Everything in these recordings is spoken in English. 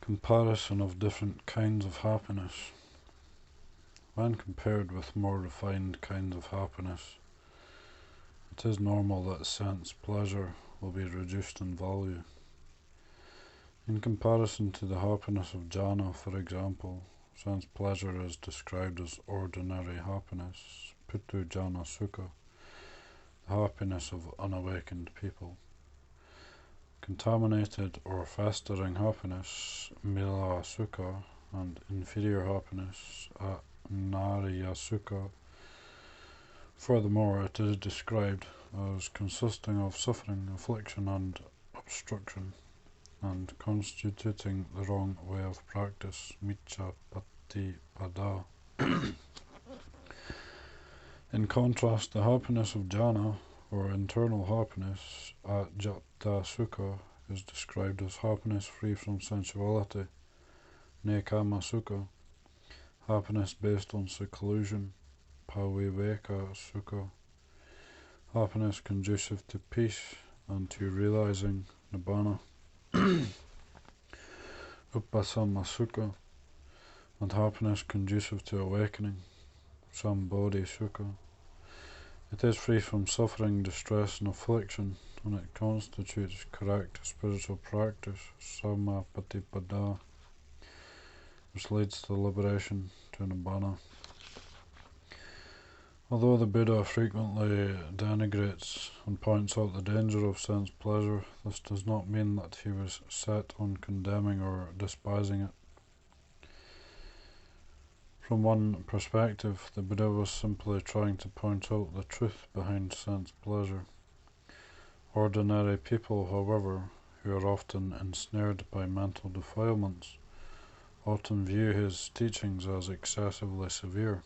Comparison of different kinds of happiness. When compared with more refined kinds of happiness, it is normal that sense pleasure will be reduced in value. In comparison to the happiness of jhana, for example, sense pleasure is described as ordinary happiness, putu jhana sukha, the happiness of unawakened people. Contaminated or festering happiness, mila sukha, and inferior happiness, anariya sukha. Furthermore, it is described as consisting of suffering, affliction, and obstruction, and constituting the wrong way of practice, miccha patipada. In contrast, the happiness of jhana, or internal happiness, ajata sukha, is described as happiness free from sensuality, nekama sukha, happiness based on seclusion, paviveka sukha, happiness conducive to peace and to realizing nibbana, upasama sukha, and happiness conducive to awakening, sambodhi sukha. It is free from suffering, distress, and affliction, and it constitutes correct spiritual practice, samapatipada, which leads to liberation, to nibbana. Although the Buddha frequently denigrates and points out the danger of sense pleasure, this does not mean that he was set on condemning or despising it. From one perspective, the Buddha was simply trying to point out the truth behind sense pleasure. Ordinary people, however, who are often ensnared by mental defilements, often view his teachings as excessively severe.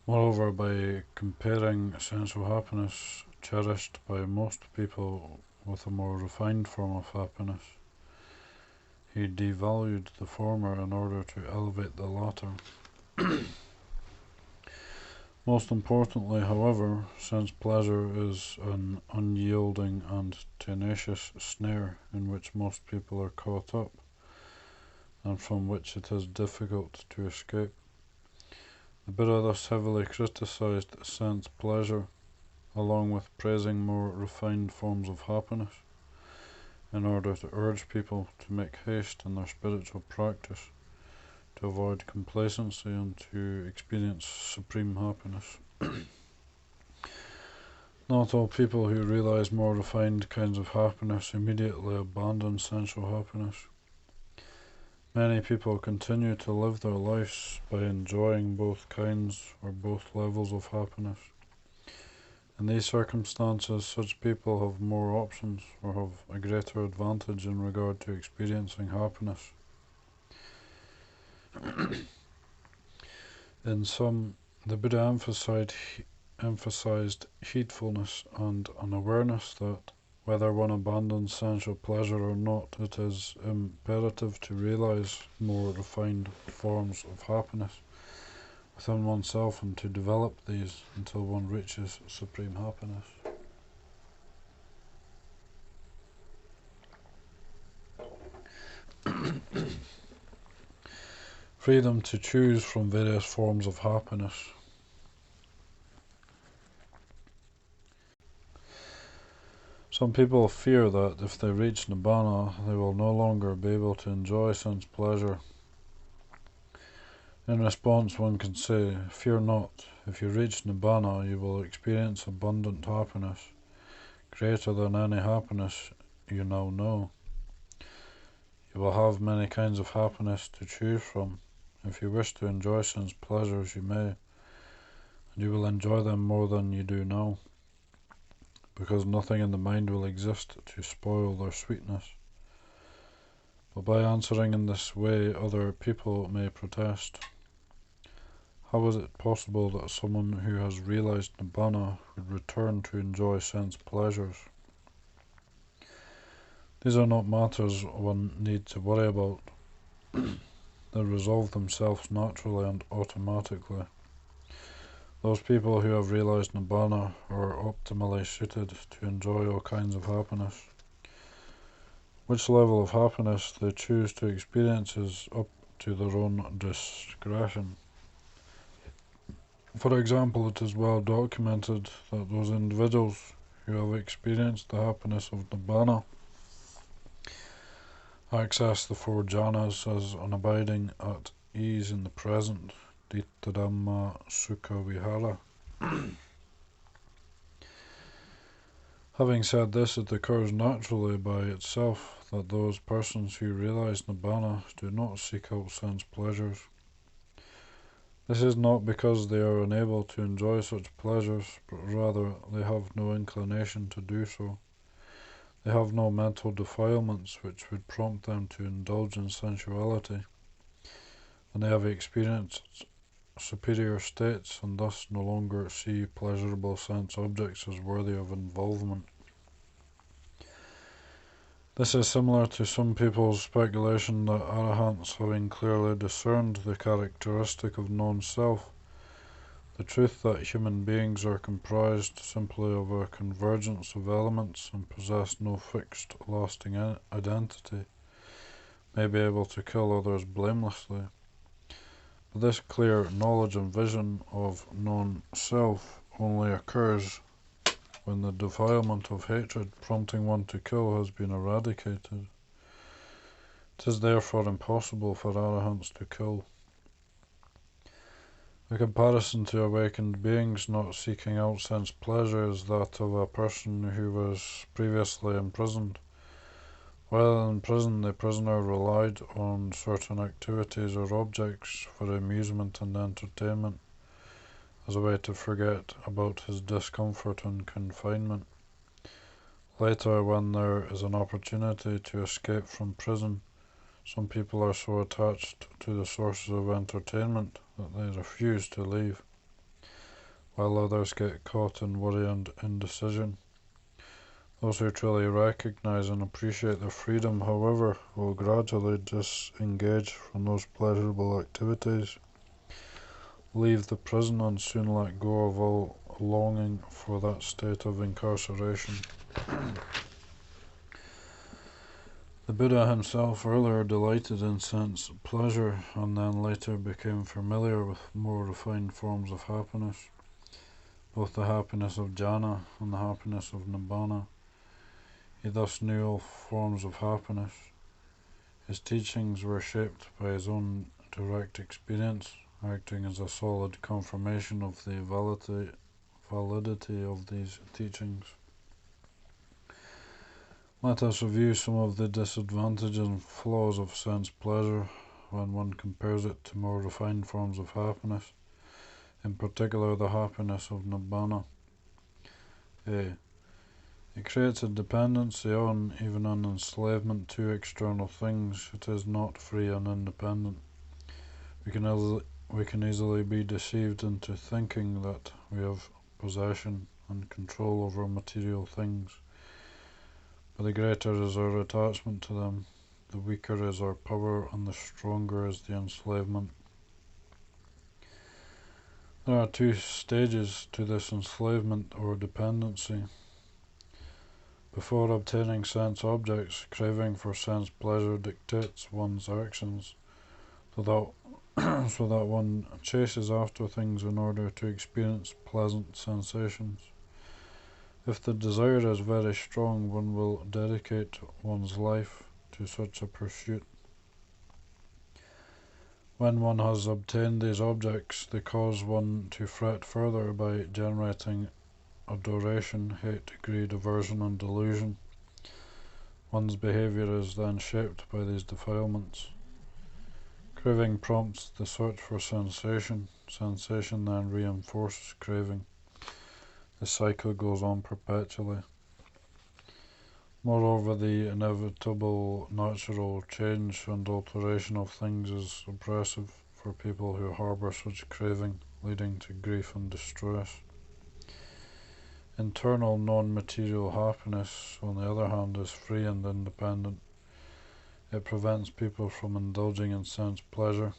Moreover, by comparing sensual happiness cherished by most people with a more refined form of happiness, he devalued the former in order to elevate the latter. Most importantly, however, sense pleasure is an unyielding and tenacious snare in which most people are caught up, and from which it is difficult to escape. The Buddha thus heavily criticized sense pleasure, along with praising more refined forms of happiness, in order to urge people to make haste in their spiritual practice, to avoid complacency, and to experience supreme happiness. Not all people who realize more refined kinds of happiness immediately abandon sensual happiness. Many people continue to live their lives by enjoying both kinds or both levels of happiness. In these circumstances, such people have more options or have a greater advantage in regard to experiencing happiness. In sum, the Buddha emphasized heedfulness and an awareness that, whether one abandons sensual pleasure or not, it is imperative to realize more refined forms of happiness within oneself and to develop these until one reaches supreme happiness. Freedom to choose from various forms of happiness. Some people fear that if they reach nibbana, they will no longer be able to enjoy sense pleasure. In response, one can say, fear not. If you reach nibbana, you will experience abundant happiness, greater than any happiness you now know. You will have many kinds of happiness to choose from. If you wish to enjoy sense pleasures, you may, and you will enjoy them more than you do now, because nothing in the mind will exist to spoil their sweetness. But by answering in this way, other people may protest. How is it possible that someone who has realized nibbana would return to enjoy sense pleasures? These are not matters one need to worry about. They resolve themselves naturally and automatically. Those people who have realized nibbana are optimally suited to enjoy all kinds of happiness. Which level of happiness they choose to experience is up to their own discretion. For example, it is well documented that those individuals who have experienced the happiness of Nibbana access the four jhanas as unabiding at ease in the present, Ditta Dhamma Sukha Vihara. Having said this, it occurs naturally by itself that those persons who realize Nibbana do not seek out sense pleasures. This is not because they are unable to enjoy such pleasures, but rather they have no inclination to do so. They have no mental defilements which would prompt them to indulge in sensuality, and they have experienced superior states and thus no longer see pleasurable sense objects as worthy of involvement. This is similar to some people's speculation that arahants, having clearly discerned the characteristic of non-self, the truth that human beings are comprised simply of a convergence of elements and possess no fixed, lasting identity, may be able to kill others blamelessly. But this clear knowledge and vision of non-self only occurs when the defilement of hatred prompting one to kill has been eradicated. It is therefore impossible for arahants to kill. The comparison to awakened beings not seeking out sense pleasure is that of a person who was previously imprisoned. While in prison, the prisoner relied on certain activities or objects for amusement and entertainment, as a way to forget about his discomfort and confinement. Later, when there is an opportunity to escape from prison, some people are so attached to the sources of entertainment that they refuse to leave, while others get caught in worry and indecision. Those who truly recognize and appreciate their freedom, however, will gradually disengage from those pleasurable activities, leave the prison, and soon let go of all longing for that state of incarceration. The Buddha himself earlier delighted in sense pleasure, and then later became familiar with more refined forms of happiness, both the happiness of jhana and the happiness of nibbana. He thus knew all forms of happiness. His teachings were shaped by his own direct experience, acting as a solid confirmation of the validity of these teachings. Let us review some of the disadvantages and flaws of sense pleasure when one compares it to more refined forms of happiness, in particular the happiness of nibbana. A. It creates a dependency on, even an enslavement to external things. It is not free and independent. We can easily be deceived into thinking that we have possession and control over material things. But the greater is our attachment to them, the weaker is our power, and the stronger is the enslavement. There are two stages to this enslavement or dependency. Before obtaining sense objects, craving for sense pleasure dictates one's actions, so that one chases after things in order to experience pleasant sensations. If the desire is very strong, one will dedicate one's life to such a pursuit. When one has obtained these objects, they cause one to fret further by generating adoration, hate, greed, aversion, and delusion. One's behavior is then shaped by these defilements. Craving prompts the search for sensation. Sensation then reinforces craving. The cycle goes on perpetually. Moreover, the inevitable natural change and alteration of things is oppressive for people who harbour such craving, leading to grief and distress. Internal non-material happiness, on the other hand, is free and independent. It prevents people from indulging in sense pleasure,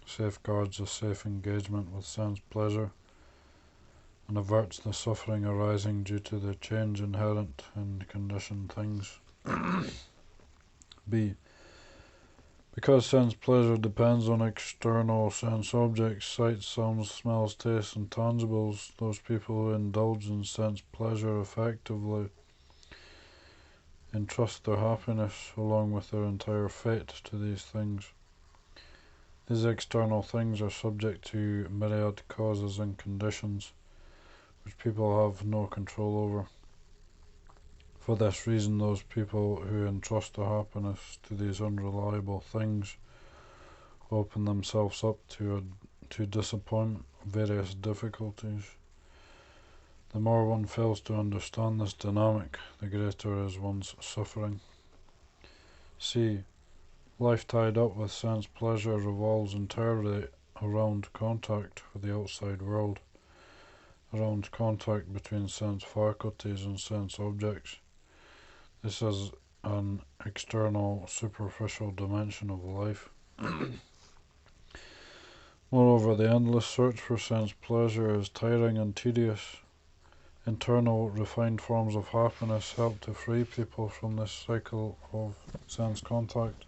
safeguards a safe engagement with sense pleasure, and averts the suffering arising due to the change inherent in conditioned things. B. Because sense pleasure depends on external sense objects, sights, sounds, smells, tastes, and tangibles, those people who indulge in sense pleasure effectively entrust their happiness, along with their entire fate, to these things. These external things are subject to myriad causes and conditions, which people have no control over. For this reason, those people who entrust their happiness to these unreliable things open themselves up to disappointment, various difficulties. The more one fails to understand this dynamic, the greater is one's suffering. C. Life tied up with sense pleasure revolves entirely around contact with the outside world, around contact between sense faculties and sense objects. This is an external, superficial dimension of life. Moreover, the endless search for sense pleasure is tiring and tedious. Internal, refined forms of happiness help to free people from this cycle of sense contact.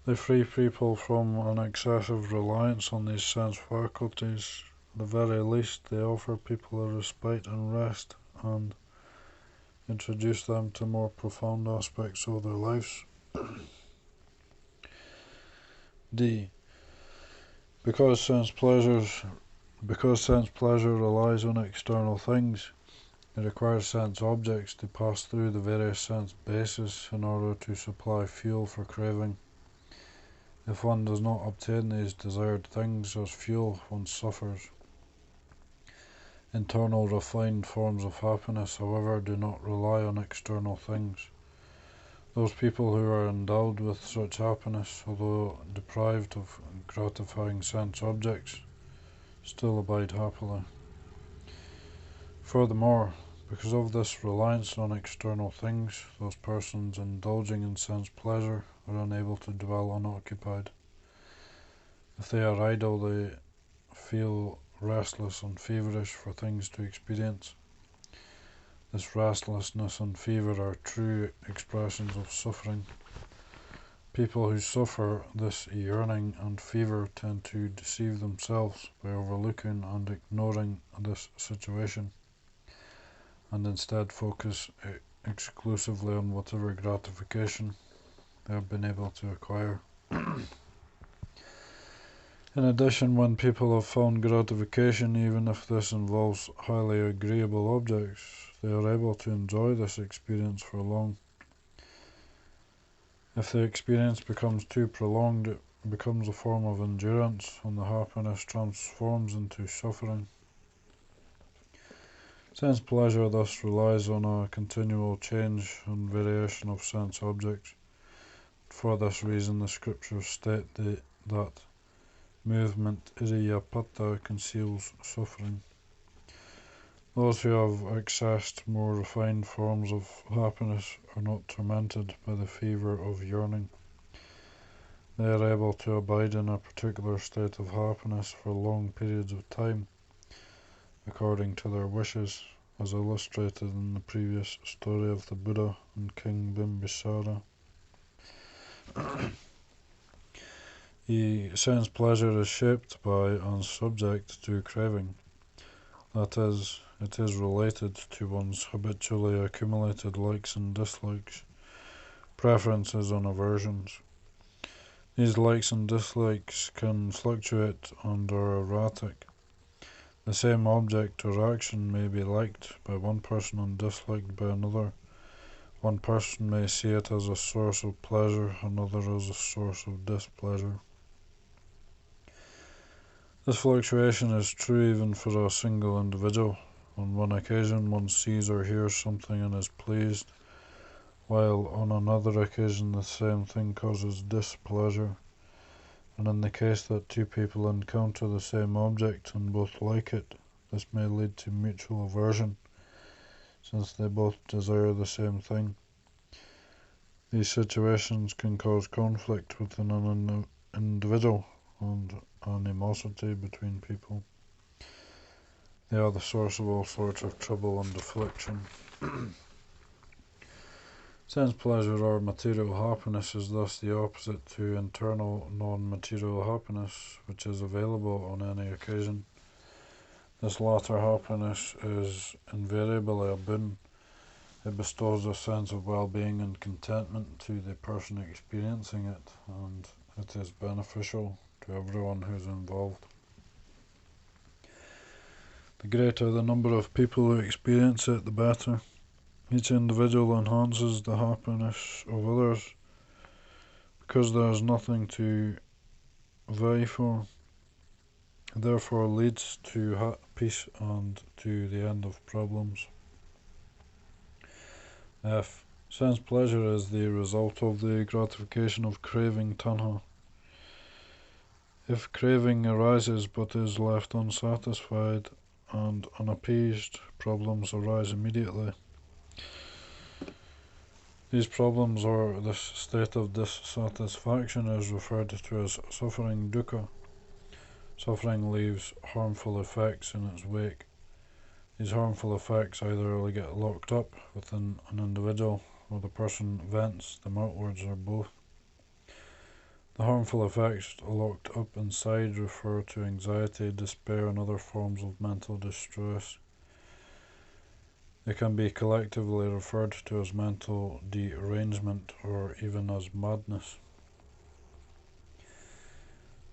They free people from an excessive reliance on these sense faculties. At the very least, they offer people a respite and rest, and introduce them to more profound aspects of their lives. D. Because sense pleasure relies on external things, it requires sense objects to pass through the various sense bases in order to supply fuel for craving. If one does not obtain these desired things as fuel, one suffers. Internal, refined forms of happiness, however, do not rely on external things. Those people who are endowed with such happiness, although deprived of gratifying sense objects, still abide happily. Furthermore, because of this reliance on external things, those persons indulging in sense pleasure are unable to dwell unoccupied. If they are idle, they feel restless and feverish for things to experience. This restlessness and fever are true expressions of suffering. People who suffer this yearning and fever tend to deceive themselves by overlooking and ignoring this situation, and instead focus exclusively on whatever gratification they have been able to acquire. In addition, when people have found gratification, even if this involves highly agreeable objects, they are able to enjoy this experience for long. If the experience becomes too prolonged, it becomes a form of endurance, and the happiness transforms into suffering. Sense pleasure thus relies on a continual change and variation of sense objects. For this reason, the scriptures state that movement iriyapata conceals suffering. Those who have accessed more refined forms of happiness are not tormented by the fever of yearning. They are able to abide in a particular state of happiness for long periods of time, according to their wishes, as illustrated in the previous story of the Buddha and King Bimbisara. The sense pleasure is shaped by and subject to craving. That is, it is related to one's habitually accumulated likes and dislikes, preferences and aversions. These likes and dislikes can fluctuate and are erratic. The same object or action may be liked by one person and disliked by another. One person may see it as a source of pleasure, another as a source of displeasure. This fluctuation is true even for a single individual. On one occasion one sees or hears something and is pleased, while on another occasion the same thing causes displeasure. And in the case that two people encounter the same object and both like it, this may lead to mutual aversion, since they both desire the same thing. These situations can cause conflict within an individual and animosity between people. They are the source of all sorts of trouble and affliction. Sense pleasure or material happiness is thus the opposite to internal non-material happiness, which is available on any occasion. This latter happiness is invariably a boon. It bestows a sense of well-being and contentment to the person experiencing it, and it is beneficial to everyone who's involved. The greater the number of people who experience it, the better. Each individual enhances the happiness of others because there is nothing to vie for. It therefore leads to peace and to the end of problems. F. Sense pleasure is the result of the gratification of craving tanha. If craving arises but is left unsatisfied and unappeased, problems arise immediately. These problems or this state of dissatisfaction is referred to as suffering dukkha. Suffering leaves harmful effects in its wake. These harmful effects either get locked up within an individual or the person vents them outwards or both. The harmful effects locked up inside refer to anxiety, despair and other forms of mental distress. They can be collectively referred to as mental derangement or even as madness.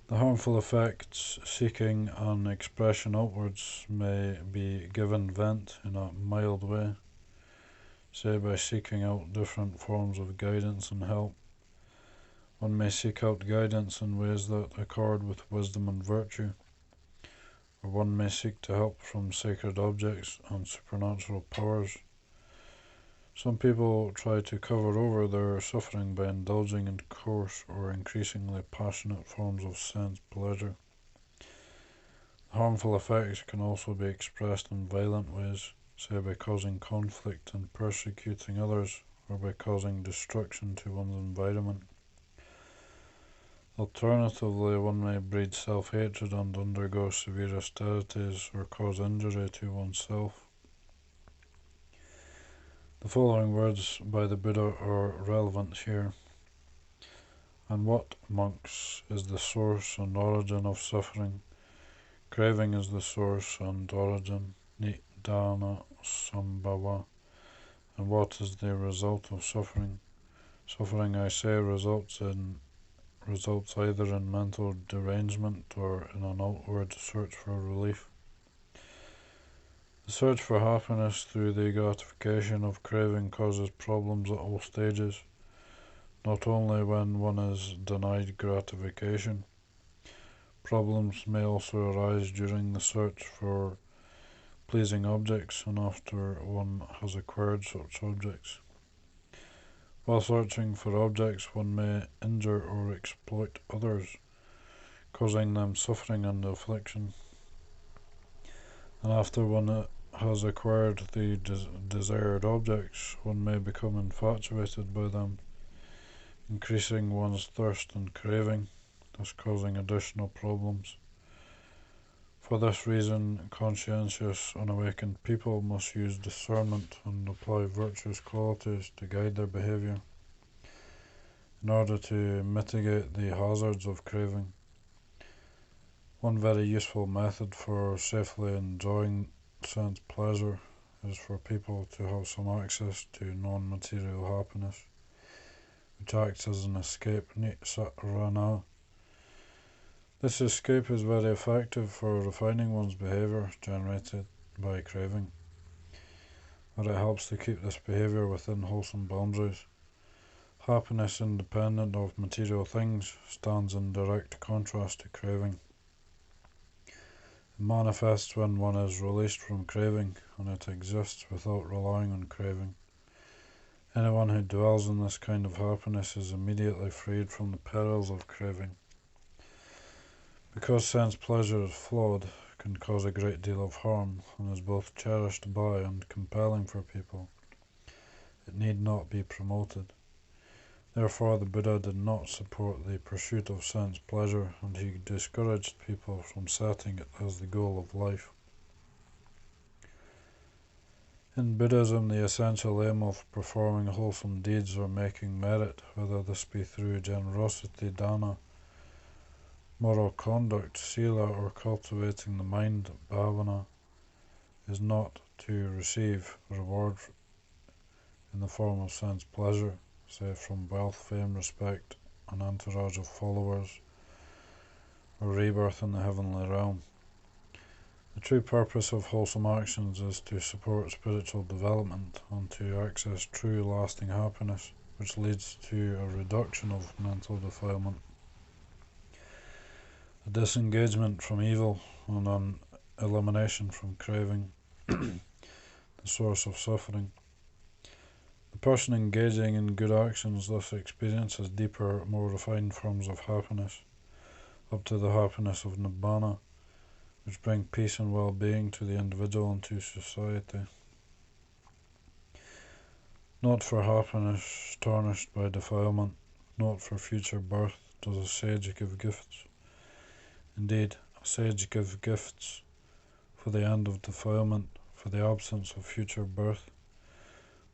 The harmful effects seeking an expression outwards may be given vent in a mild way, say by seeking out different forms of guidance and help. One may seek out guidance in ways that accord with wisdom and virtue, or one may seek to help from sacred objects and supernatural powers. Some people try to cover over their suffering by indulging in coarse or increasingly passionate forms of sense pleasure. The harmful effects can also be expressed in violent ways, say by causing conflict and persecuting others, or by causing destruction to one's environment. Alternatively, one may breed self-hatred and undergo severe austerities or cause injury to oneself. The following words by the Buddha are relevant here. And what, monks, is the source and origin of suffering? Craving is the source and origin, nidana sambhava. And what is the result of suffering? Suffering, I say, results either in mental derangement or in an outward search for relief. The search for happiness through the gratification of craving causes problems at all stages, not only when one is denied gratification. Problems may also arise during the search for pleasing objects and after one has acquired such objects. While searching for objects, one may injure or exploit others, causing them suffering and affliction. And after one has acquired the desired objects, one may become infatuated by them, increasing one's thirst and craving, thus causing additional problems. For this reason, conscientious, unawakened people must use discernment and apply virtuous qualities to guide their behavior in order to mitigate the hazards of craving. One very useful method for safely enjoying sense pleasure is for people to have some access to non-material happiness, which acts as an escape, nitsarana. This escape is very effective for refining one's behavior generated by craving, but it helps to keep this behavior within wholesome boundaries. Happiness independent of material things stands in direct contrast to craving. It manifests when one is released from craving, and it exists without relying on craving. Anyone who dwells in this kind of happiness is immediately freed from the perils of craving. Because sense pleasure is flawed, it can cause a great deal of harm, and is both cherished by and compelling for people. It need not be promoted. Therefore the Buddha did not support the pursuit of sense pleasure, and he discouraged people from setting it as the goal of life. In Buddhism, the essential aim of performing wholesome deeds or making merit, whether this be through generosity, dana, moral conduct, sila, or cultivating the mind, bhavana, is not to receive reward in the form of sense pleasure, say from wealth, fame, respect, an entourage of followers, or rebirth in the heavenly realm. The true purpose of wholesome actions is to support spiritual development and to access true lasting happiness, which leads to a reduction of mental defilement, a disengagement from evil, and an elimination from craving, the source of suffering. The person engaging in good actions thus experiences deeper, more refined forms of happiness, up to the happiness of nibbana, which bring peace and well-being to the individual and to society. Not for happiness tarnished by defilement, not for future birth, does a sage give gifts. Indeed, a sage gives gifts for the end of defilement, for the absence of future birth.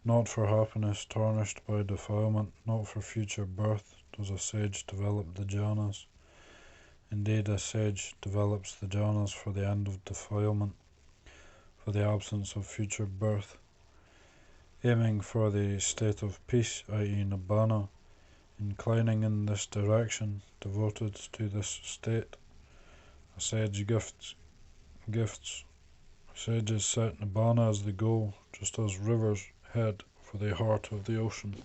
Not for happiness tarnished by defilement, not for future birth, does a sage develop the jhanas. Indeed, a sage develops the jhanas for the end of defilement, for the absence of future birth, aiming for the state of peace, i.e. nibbana, inclining in this direction, devoted to this state. A sage gifts. Sages set nibbana as the goal, just as rivers head for the heart of the ocean.